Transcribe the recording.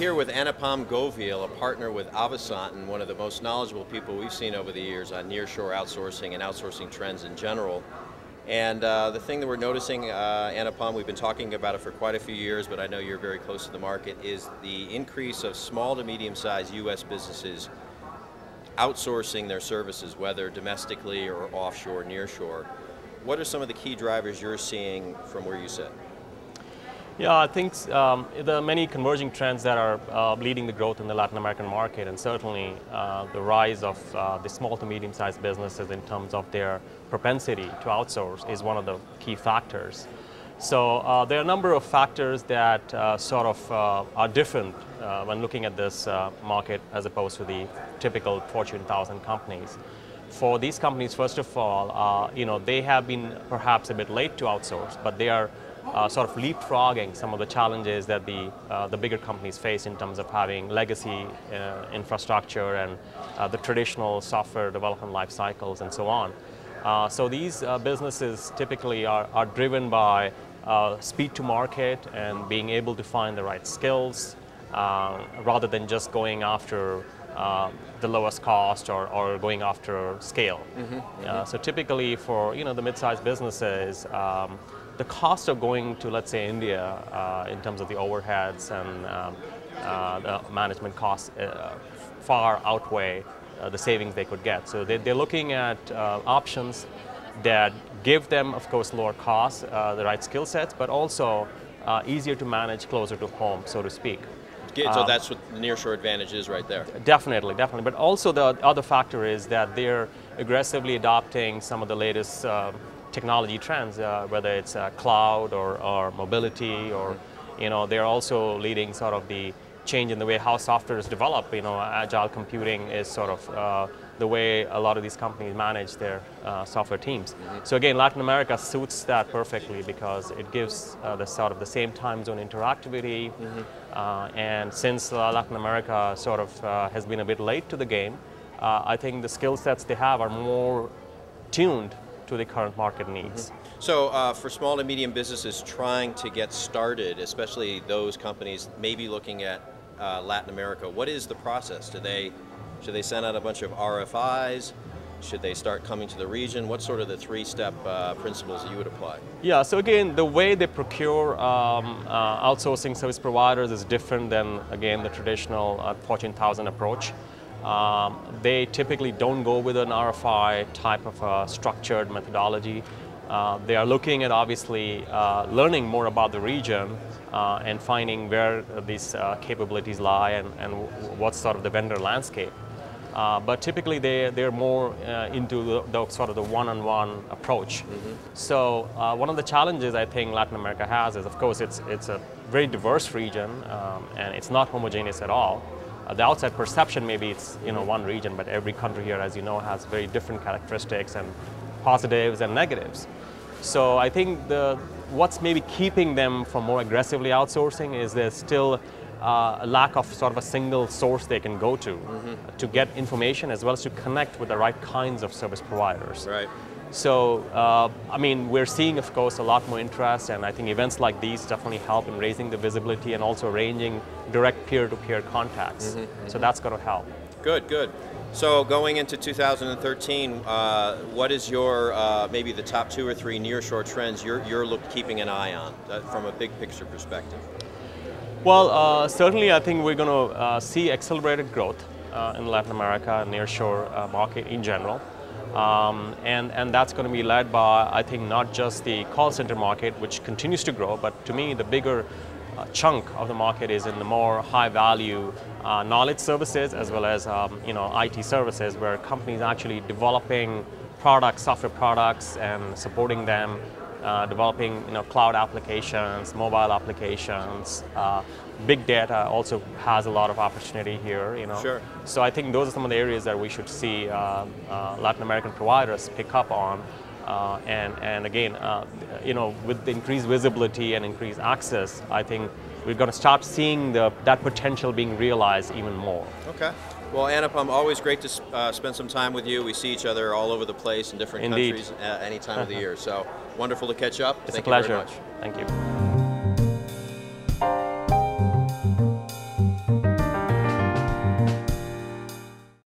here with Anupam Govil, a partner with Avasant and one of the most knowledgeable people we've seen over the years on nearshore outsourcing and outsourcing trends in general. And the thing that we're noticing, Anupam, we've been talking about it for quite a few years, but I know you're very close to the market, is the increase of small to medium-sized U.S. businesses outsourcing their services, whether domestically or offshore, nearshore. What are some of the key drivers you're seeing from where you sit? Yeah, I think there are many converging trends that are leading the growth in the Latin American market, and certainly the rise of the small to medium-sized businesses in terms of their propensity to outsource is one of the key factors. So there are a number of factors that are different when looking at this market as opposed to the typical Fortune 1000 companies. For these companies, first of all, they have been perhaps a bit late to outsource, but they are sort of leapfrogging some of the challenges that the bigger companies face in terms of having legacy infrastructure and the traditional software development life cycles and so on. So these businesses typically are driven by speed to market and being able to find the right skills rather than just going after the lowest cost or going after scale. So typically for the mid-sized businesses, the cost of going to, let's say, India in terms of the overheads and the management costs far outweigh the savings they could get. So they're looking at options that give them, of course, lower costs, the right skill sets, but also easier to manage closer to home, so to speak. So that's what the Nearshore Advantage is right there. Definitely, definitely. But also the other factor is that they're aggressively adopting some of the latest technology trends, whether it's cloud or mobility, or they're also leading sort of the change in the way how software is developed. Agile computing is sort of the way a lot of these companies manage their software teams. So again, Latin America suits that perfectly because it gives the same time zone interactivity. And since Latin America sort of has been a bit late to the game, I think the skill sets they have are more tuned to the current market needs. So for small to medium businesses trying to get started, especially those companies maybe looking at Latin America, what is the process? Should they send out a bunch of RFIs? Should they start coming to the region? What's sort of the three-step principles that you would apply? Yeah, so again, the way they procure outsourcing service providers is different than, again, the traditional Fortune 1000 approach. They typically don't go with an RFI type of structured methodology. They are looking at obviously learning more about the region and finding where these capabilities lie and what's sort of the vendor landscape. But typically they're more into the sort of the one-on-one approach. So one of the challenges I think Latin America has is, of course, it's a very diverse region and it's not homogeneous at all. The outside perception maybe it's one region, but every country here, as you know, has very different characteristics and positives and negatives. So I think what's maybe keeping them from more aggressively outsourcing is there's still a lack of sort of a single source they can go to get information as well as to connect with the right kinds of service providers. Right. So, I mean, we're seeing, of course, a lot more interest, and I think events like these definitely help in raising the visibility and also arranging direct peer-to-peer contacts. So that's going to help. Good, good. So going into 2013, what is your, maybe the top 2 or 3 nearshore trends you're keeping an eye on from a big picture perspective? Well, certainly I think we're going to see accelerated growth in Latin America and nearshore market in general. And that's going to be led by, I think, not just the call center market, which continues to grow, but to me the bigger chunk of the market is in the more high-value knowledge services as well as IT services, where companies are actually developing products, software products, and supporting them, developing cloud applications, mobile applications. Big data also has a lot of opportunity here. Sure. So I think those are some of the areas that we should see Latin American providers pick up on. And again, with the increased visibility and increased access, I think we're going to start seeing that potential being realized even more. Okay. Well, Anupam, always great to spend some time with you. We see each other all over the place in different countries any time of the year. So wonderful to catch up. It's a pleasure. Thank you very much. Thank you.